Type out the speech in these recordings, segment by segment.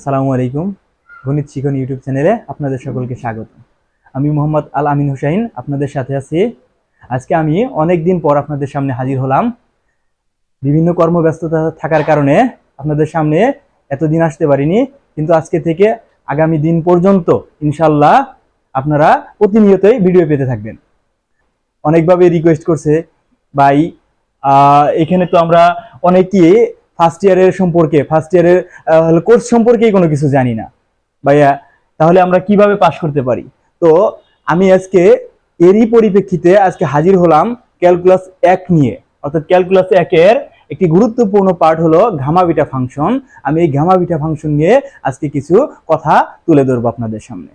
আসসালামু আলাইকুম। গণিত শিখন ইউটিউব চ্যানেলে আপনাদের সকলকে স্বাগত। আমি মোহাম্মদ আল-আমিন হোসাইন আপনাদের সাথে আছি। আজকে আমি অনেক দিন পর আপনাদের সামনে হাজির হলাম। বিভিন্ন কর্মব্যস্ততা থাকার কারণে আপনাদের সামনে এতদিন আসতে পারিনি, কিন্তু আজকে থেকে আগামী দিন পর্যন্ত ইনশাল্লাহ আপনারা প্রতিনিয়তই ভিডিও পেতে থাকবেন। অনেকভাবে রিকোয়েস্ট করছে ভাই, এখানে তো আমরা অনেকেই ফার্স্ট ইয়ারের কোর্স সম্পর্কেই কোনো কিছু জানি না ভাইয়া, তাহলে আমরা কিভাবে পাশ করতে পারি? তো আমি আজকে এরই পরিপ্রেক্ষিতে আজকে হাজির হলাম ক্যালকুলাস 1 নিয়ে। অর্থাৎ ক্যালকুলাস 1-এর একটি গুরুত্বপূর্ণ পার্ট হলো গামা বিটা ফাংশন। আমি এই গামা বিটা ফাংশন নিয়ে আজকে কিছু কথা তুলে ধরবো আপনাদের সামনে।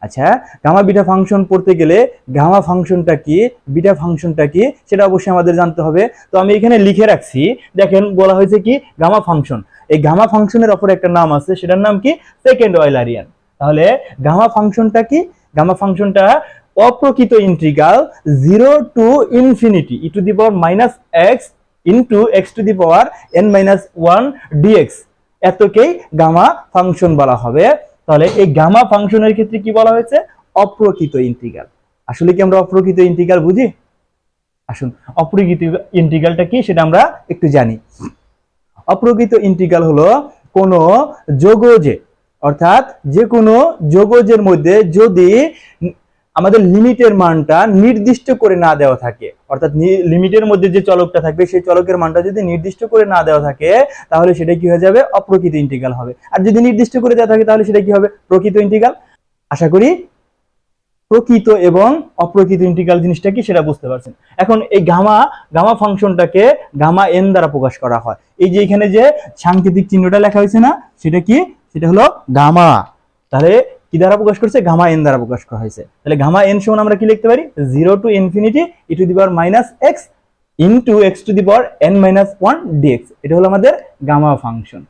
আচ্ছা, গামা বিটা ফাংশন পড়তে গেলে গামা ফাংশনটা কি, বিটা ফাংশনটা কি, সেটা অবশ্যই আমাদের জানতে হবে। তো আমি এখানে লিখে রাখছি, দেখেন বলা হয়েছে কি গামা ফাংশন। এই গামা ফাংশনের অপর একটা নাম আছে, সেটার নাম কি সেকেন্ড অয়েলারিয়ান। তাহলে গামা ফাংশনটা কি? গামা ফাংশনটা অপ্রকৃত integral 0 to infinity e to the power minus x into x to the power n minus 1 dx, এতকেই গামা ফাংশন বলা হবে। তাহলে এই গামা ফাংশনের ক্ষেত্রে কি বলা হয়েছে? অপ্রকৃত ইন্টিগ্রাল। আসলে কি আমরা অপ্রকৃত ইন্টিগ্রাল বুঝি? আসুন, অপ্রকৃত ইন্টিগ্রালটা কি সেটা আমরা একটু জানি। অপ্রকৃত ইন্টিগ্রাল হলো কোন যোগজে, অর্থাৎ যে কোনো যোগজের মধ্যে যদি আমাদের লিমিটের মানটা নির্দিষ্ট করে না দেওয়া থাকে, অর্থাৎ লিমিটের মধ্যে যে চলকটা থাকবে সেই চলকের মানটা যদি নির্দিষ্ট করে না দেওয়া থাকে, তাহলে সেটা কি হয়ে যাবে? অপ্রকৃত ইন্টিগ্রাল হবে। আর যদি নির্দিষ্ট করে দেওয়া থাকে তাহলে সেটা কি হবে? প্রকৃত ইন্টিগ্রাল। আশা করি প্রকৃত এবং অপ্রকৃত ইন্টিগ্রাল জিনিসটা কি সেটা বুঝতে পারছেন। এখন এই গামা ফাংশনটাকে গামা এন দ্বারা প্রকাশ করা হয়। এই যে এখানে যে সাংকেতিক চিহ্নটা লেখা হয়েছে না, সেটা কি? সেটা হলো গামা। তাহলে কি দ্বারা প্রকাশ করছে? গামা এন দ্বারা প্রকাশ করা হয়েছে। তাহলে গামা এন সমান আমরা কি লিখতে পারি? 0 to infinity e to the power minus x into x to the power n minus 1 dx. এটা হলো আমাদের গামা ফাংশন।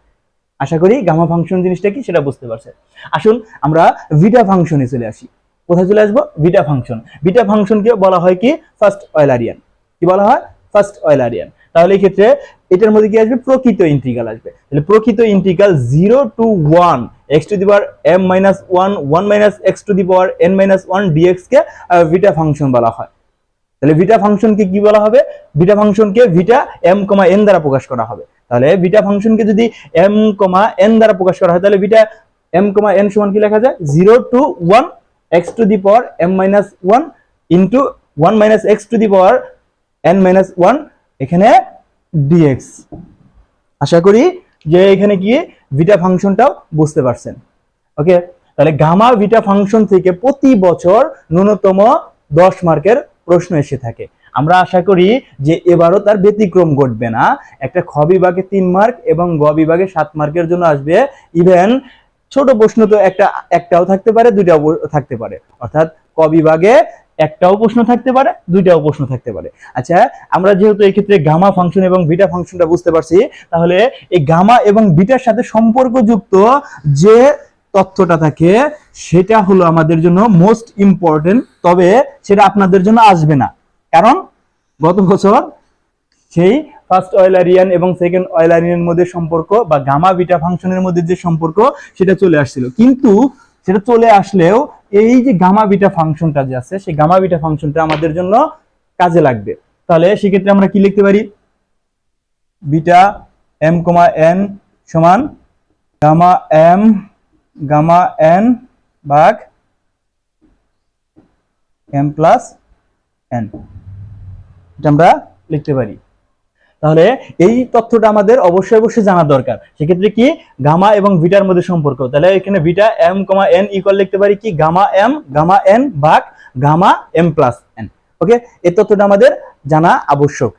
আশা করি গামা ফাংশন জিনিসটা কি সেটা বুঝতে পারছেন। আসুন আমরা বিটা ফাংশনে চলে আসি। কোথায় চলে আসবো? Beta function. বিটা ফাংশনকে বলা হয় কি ফার্স্ট অয়েলারিয়ান। কি বলা হয়? First Eulerian. তাহলে এই ক্ষেত্রে এটার মধ্যে কি আসবে? প্রকৃত ইন্টিগ্রাল আসবে। তাহলে প্রকৃত integral 0 to 1 x to the power m minus 1 1 minus x to the power n minus 1 dx কে বিটা ফাংশন বলা হয়। তাহলে বিটা ফাংশনকে কি বলা হবে? বিটা ফাংশনকে বিটা m, n দ্বারা প্রকাশ করা হবে। তাহলে বিটা ফাংশনকে যদি m, n দ্বারা প্রকাশ করা হয়, তাহলে বিটা m, n সমান কি লেখা যায়? 0 to 1 x to the power m minus 1 into 1 minus x to the power n minus 1 এখানে dx। আশা করি যে এখানে কি বিটা ফাংশনটাও বুঝতে পারছেন। ওকে, তাহলে গামা বিটা ফাংশন থেকে প্রতি বছর ন্যূনতম 10 মার্কের প্রশ্ন এসে থাকে। আমরা আশা করি যে এবারও তার ব্যতিক্রম ঘটবে না। একটা খ বিভাগে 3 মার্ক এবং গ বিভাগে 7 মার্কের জন্য আসবে। ইভেন ছোট প্রশ্ন তো একটাও থাকতে পারে, দুইটাও থাকতে পারে। অর্থাৎ ক বিভাগে একটাও প্রশ্ন থাকতে পারে, দুইটাও প্রশ্ন থাকতে পারে। আচ্ছা, আমরা যেহেতু এই ক্ষেত্রে গামা ফাংশন এবং বিটা ফাংশনটা বুঝতে পারছি, তাহলে এই গামা এবং বিটার সাথে সম্পর্কযুক্ত যে তথ্যটা থাকে সেটা হলো আমাদের জন্য মোস্ট ইম্পর্টেন্ট। তবে সেটা আপনাদের জন্য আসবে না, কারণ গত বছর সেই ফার্স্ট অয়েলারিয়ান এবং সেকেন্ড অয়েলারিয়ানের মধ্যে সম্পর্ক বা গামা বিটা ফাংশনের মধ্যে যে সম্পর্ক সেটা চলে আসছিল। কিন্তু সেটা চলে আসলেও এই যে গামা বিটা ফাংশনটা যে আছে, সেই গামা বিটা ফাংশনটা আমাদের জন্য কাজে লাগবে। তাহলে সেক্ষেত্রে আমরা কি লিখতে পারি? বিটা m, n সমান গামা n ভাগ m প্লাস n, এটা আমরা লিখতে পারি। তাহলে এই তথ্যটা আমাদের অবশ্যই জানা দরকার। সেক্ষেত্রে কি গামা এবং বিটার মধ্যে সম্পর্ক, তাহলে এখানে বিটা m, n ইকুয়াল লিখতে পারি কি গামা n ভাগ গামা m প্লাস n। ওকে, এই তথ্যটা আমাদের জানা আবশ্যক।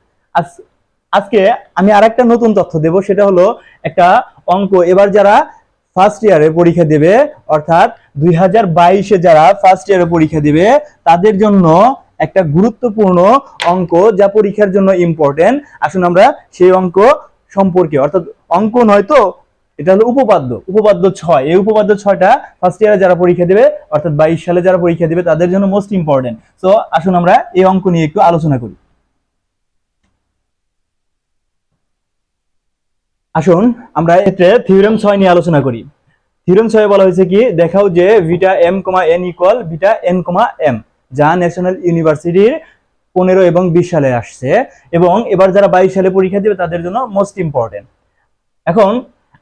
আজকে আমি আরেকটা নতুন তথ্য দেব, সেটা হলো একটা অঙ্ক। এবার যারা ফার্স্ট ইয়ারে পরীক্ষা দেবে, অর্থাৎ 2022-এ যারা ফার্স্ট ইয়ারে পরীক্ষা দেবে, তাদের জন্য একটা গুরুত্বপূর্ণ অঙ্ক যা পরীক্ষার জন্য ইম্পর্টেন্ট। আসুন আমরা সেই অঙ্ক সম্পর্কে, অর্থাৎ অঙ্ক নয় তো, এটা হলো উপপাদ্য 6। এই উপপাদ্য 6টা ফার্স্ট ইয়ারে যারা পরীক্ষা দেবে, অর্থাৎ 22 সালে যারা পরীক্ষা দেবে, তাদের জন্য মোস্ট ইম্পর্টেন্ট। সো আসুন আমরা এই অঙ্ক নিয়ে একটু আলোচনা করি। আসুন আমরা এতে থিওরেম 6 নিয়ে আলোচনা করি। হিরণ ছয়ে বলা হয়েছে কি, দেখাও যে ভিটা এম কমা এন ইকুয়াল ভিটা এন কমা এম, যা ন্যাশনাল ইউনিভার্সিটির 15 এবং 20 সালে আসছে এবং এবার যারা 22 সালে পরীক্ষা দেবে তাদের জন্য মোস্ট ইম্পর্টেন্ট। এখন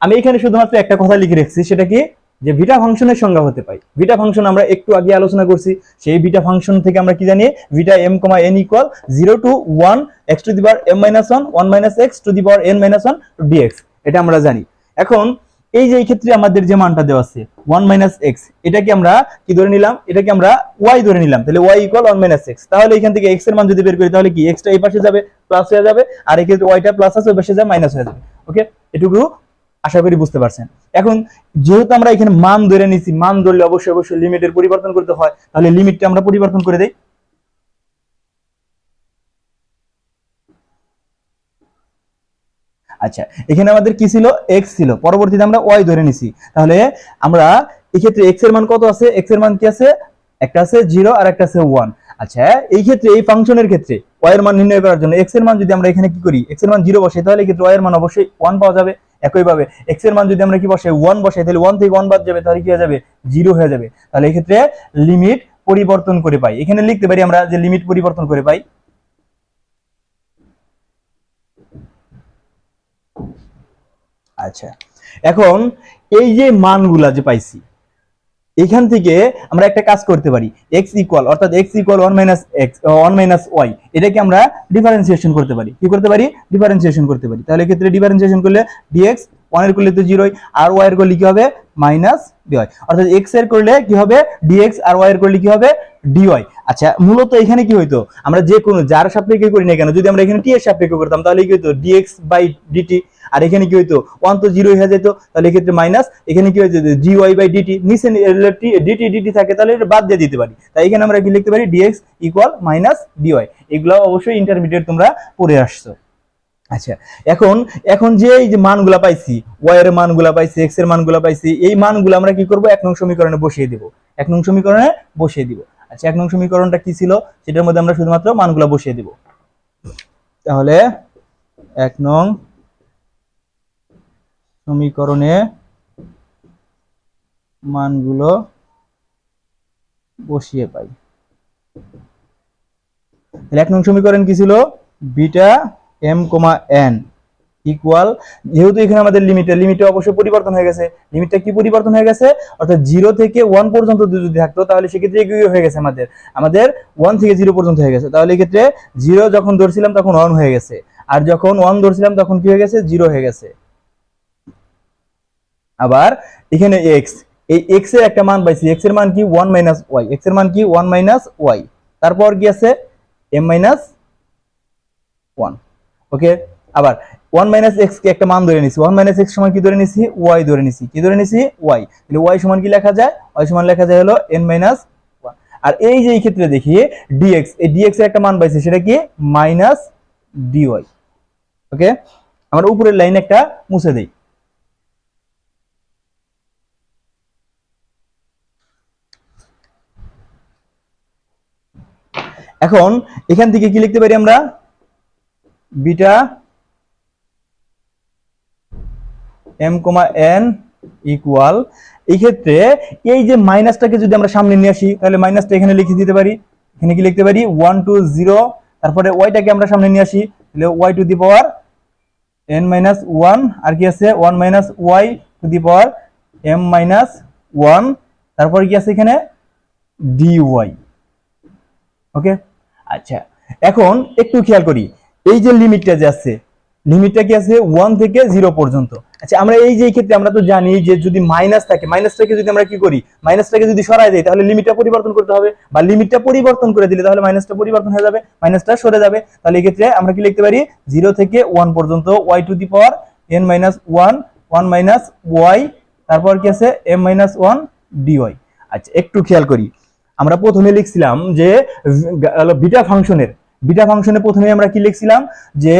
আমি এখানে শুধুমাত্র একটা কথা লিখে রেখেছি, সেটা কি, যে ভিটা ফাংশনের সংজ্ঞা হতে পাই। ভিটা ফাংশন আমরা একটু আগে আলোচনা করছি, সেই ভিটা ফাংশন থেকে আমরা কি জানি, ভিটা এম কমা এন equal 0 to 1 x to the power m minus 1 1 minus x to the power n minus 1 dx, এটা আমরা জানি। এখন এই যে এই ক্ষেত্রে আমাদের যে মানটা দেওয়া আছে 1 minus x, এটাকে আমরা কি ধরে নিলাম, এটাকে আমরা y ধরে নিলাম, তাহলে y ইকুয়াল 1 minus x। তাহলে এখান থেকে x এর মান যদি বের করি তাহলে কি, x টা এই পাশে যাবে প্লাস হয়ে যাবে, আর এই ক্ষেত্রে y টা প্লাস আছে ওই পাশে যাবে মাইনাস হয়ে যাবে। ওকে, এটুকু আশা করি বুঝতে পারছেন। এখন যেহেতু আমরা এখানে মান ধরে নিছি, মান ধরলে অবশ্যই অবশ্যই লিমিটের পরিবর্তন করতে হয়, তাহলে লিমিটটা আমরা পরিবর্তন করে দেই। আচ্ছা, এখানে আমাদের কি ছিল, x ছিল, পরবর্তীতে আমরা y ধরে নিছি, তাহলে আমরা এই ক্ষেত্রে x এর মান কত আছে, x এর মান কি আছে, একটা আছে 0 আর একটা আছে 1। আচ্ছা, এই ক্ষেত্রে এই ফাংশনের ক্ষেত্রে y এর মান নির্ণয় করার জন্য x এর মান যদি আমরা এখানে কি করি, x এর মান 0 বসাই, তাহলে এই ক্ষেত্রে y এর মান অবশ্যই 1 পাওয়া যাবে। একইভাবে x এর মান যদি আমরা কি বসাই, 1 বসাই, তাহলে 1 থেকে 1 বাদ যাবে, তাহলে কি হয়ে যাবে, 0 হয়ে যাবে। তাহলে এই ক্ষেত্রে লিমিট পরিবর্তন করে পাই, এখানে লিখতে পারি আমরা যে লিমিট পরিবর্তন করে পাই। আচ্ছা, এখন এই যে মানগুলা যে পাইছি, এখান থেকে আমরা একটা কাজ করতে পারি, x ইকুয়াল, অর্থাৎ x equal 1 minus x 1 minus y, এটাকে আমরা ডিফারেন্সিয়েশন করতে পারি। কি করতে পারি, ডিফারেন্সিয়েশন করতে পারি। তাহলে এই ক্ষেত্রে ডিফারেন্সিয়েশন করলে dx, 1 এর করলে তো 0, আর y এর করলে কি হবে, মাইনাস dy, অর্থাৎ x এর করলে কি হবে dx, আর y এর করলে কি হবে dy। আচ্ছা, মূলত এখানে কি হইতো, আমরা যে কোনো যার সাপেক্ষে করি না কেন, যদি আমরা এখানে t এর সাপেক্ষে করতাম তাহলে কি হইতো, dx বাই dt, আর এখানে কি হইতো 1 তো 0 হয়ে যেত, তাহলে এই ক্ষেত্রে মাইনাস, এখানে কি হয়ে যেত dy বাই dt, নিচে dt dt থাকে, তাহলে এটা বাদ দিয়ে দিতে পারি। তাই এখানে আমরা কি লিখতে পারি, dx ইকুয়াল মাইনাস dy। এগুলো অবশ্যই ইন্টারমিডিয়েট তোমরা পড়ে আসছো। আচ্ছা, এখন এখন যে এই যে মানগুলা পাইছি, y এর মানগুলা পাইছি, x এর মানগুলা পাইছি, এই মানগুলো আমরা কি করব, 1 নং সমীকরণে বসিয়ে দেব, 1 নং সমীকরণে বসিয়ে দিব। আচ্ছা, 1 নং সমীকরণটা কি ছিল, সেটার মধ্যে আমরা শুধুমাত্র মানগুলা বসিয়ে দেব। তাহলে 1 নং সমীকরণে মানগুলো বসিয়ে পাই। 1 নং সমীকরণ কি ছিল, beta m comma n equal, যেহেতু এখানে আমাদের লিমিটটা অবশ্যই পরিবর্তন হয়ে গেছে, লিমিটটা কি পরিবর্তন হয়ে গেছে, অর্থাৎ 0 থেকে 1 পর্যন্ত যদি থাকতো তাহলে সেক্ষেত্রে কি হয়ে গেছে, আমাদের 1 থেকে 0 পর্যন্ত হয়ে গেছে। তাহলে এই ক্ষেত্রে 0 যখন ধরছিলাম তখন 1 হয়ে গেছে, আর যখন 1 ধরছিলাম তখন কি হয়ে গেছে, 0 হয়ে গেছে। আবার এখানে x, এই x এর একটা মান পাইছি, x এর মান কি 1 মাইনাস y, x এর মান কি 1 মাইনাস y, তারপর কি আছে m মাইনাস 1। ওকে, আবার 1 মাইনাস x কে একটা মান ধরে নিছি, 1 মাইনাস x সমান কি ধরে নিছি, y ধরে নিছি, কি ধরে নিছি, y। তাহলে y সমান কি লেখা যায়, y সমান লেখা যায় হলো n মাইনাস 1। আর এই যে এই ক্ষেত্রে দেখি dx, এই dx এর একটা মান পাইছি, সেটা কি মাইনাস dy। ওকে, আমরা উপরের লাইন একটা মুছে দেই। এখন এখান থেকে কি লিখতে পারি আমরা, beta m comma n equal, এই ক্ষেত্রে এই যে মাইনাসটাকে যদি আমরা সামনে নিয়ে আসি তাহলে মাইনাসটা এখানে লিখে দিতে পারি। এখানে কি লিখতে পারি 1 to 0, তারপরে ওয়াইটাকে আমরা সামনে নিয়ে আসি, তাহলে y to the power n minus 1, আর কি আছে 1 minus y to the power m minus 1, তারপরে কি আছে এখানে dy। ওকে, আচ্ছা, এখন একটু খেয়াল করি, এই যে লিমিটটা যে আছে, লিমিটটা কি আছে 1 থেকে 0 পর্যন্ত। আচ্ছা, আমরা এই যে ক্ষেত্রে আমরা তো জানি যে যদি মাইনাস থাকে, মাইনাসটাকে যদি আমরা কি করি, মাইনাসটাকে যদি সরাই দেই তাহলে লিমিটটা পরিবর্তন করতে হবে, বা লিমিটটা পরিবর্তন করে দিলে তাহলে মাইনাসটা পরিবর্তন হয়ে যাবে, মাইনাসটা সরে যাবে। তাহলে এই ক্ষেত্রে আমরা কি লিখতে পারি 0 থেকে 1 পর্যন্ত y to the power n minus 1 1 minus y, তারপর কি আছে m মাইনাস 1 dy। আচ্ছা, একটু খেয়াল করি, আমরা প্রথমে লিখছিলাম যে বিটা ফাংশনে প্রথমে আমরা কি লিখছিলাম যে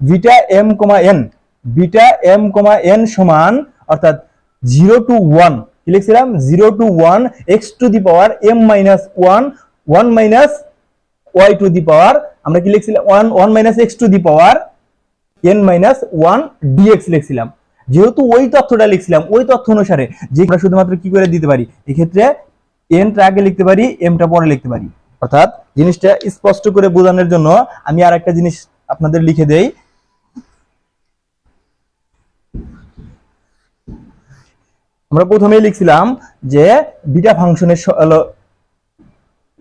beta m comma n, beta m comma n সমান, অর্থাৎ 0 to 1 কি লিখছিলাম, 0 to 1 x to the power m minus 1 1 minus y to the power, আমরা কি লিখছিলাম 1 minus x to the power n minus 1 dx লিখছিলাম। যেহেতু ওই তথ্যটা লিখছিলাম ওই তথ্য অনুসারে যে আমরা শুধুমাত্র কি করে দিতে পারি, এক্ষেত্রে এনটা আগে লিখতে পারি, এমটা পরে লিখতে পারি। অর্থাৎ জিনিসটা স্পষ্ট করে বোঝানোর জন্য আমি আর একটা জিনিস আপনাদের লিখে দেই। আমরা প্রথমেই লিখছিলাম যে বিটা ফাংশনের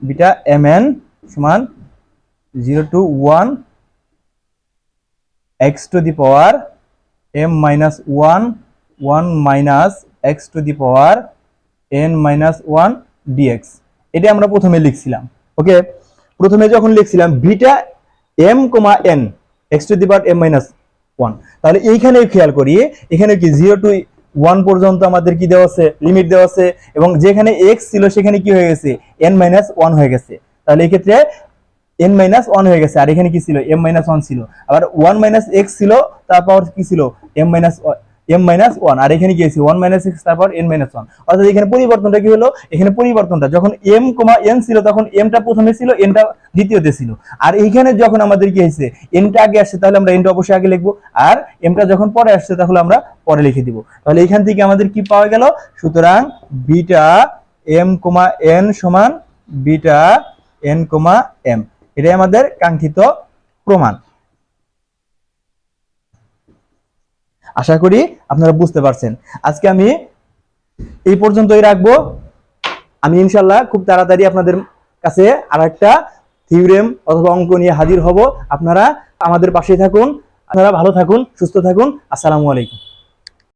বিটা mn সমান 0 to 1 x to the power m minus 1 1 minus x to the power n minus 1 dx। এটা আমরা প্রথমে লিখছিলাম। ওকে, প্রথমে যখন লিখছিলাম beta m, n x to the power m minus 1, তাহলে এইখানে খেয়াল করি এখানে কি 0 to 1 পর্যন্ত আমাদের কি দেওয়া আছে, লিমিট দেওয়া আছে, এবং যেখানে x ছিল সেখানে কি হয়ে গেছে, n minus 1 হয়ে গেছে। তাহলে এই ক্ষেত্রে n minus 1 হয়ে গেছে, আর এখানে কি ছিল, m minus 1 ছিল, আবার 1 minus x ছিল, তারপর কি ছিল m minus 1, আর এখানে কি আছে 1 minus x, তারপর n minus 1। অর্থাৎ এখানে পরিবর্তনটা কি হলো, এখানে পরিবর্তনটা যখন m, n ছিল তখন m টা প্রথমে ছিল, n টা দ্বিতীয়তে ছিল, আর এইখানে যখন আমাদের কি হয়েছে n টা আগে আসছে তাহলে আমরা n টা অবশ্যই আগে লিখবো, আর m টা যখন পরে আসছে তাহলে আমরা পরে লিখে দিব। তাহলে এখান থেকে আমাদের কি পাওয়া গেল, সুতরাং বিটা m, n সমান বিটা n, m, এটাই আমাদের কাঙ্ক্ষিত প্রমাণ। আশা করি আপনারা বুঝতে পারছেন। আজকে আমি এই পর্যন্তই রাখবো। আমি ইনশাল্লাহ খুব তাড়াতাড়ি আপনাদের কাছে আরেকটা থিওরেম অথবা অঙ্ক নিয়ে হাজির হব। আপনারা আমাদের পাশেই থাকুন। আপনারা ভালো থাকুন, সুস্থ থাকুন। আসসালামু আলাইকুম।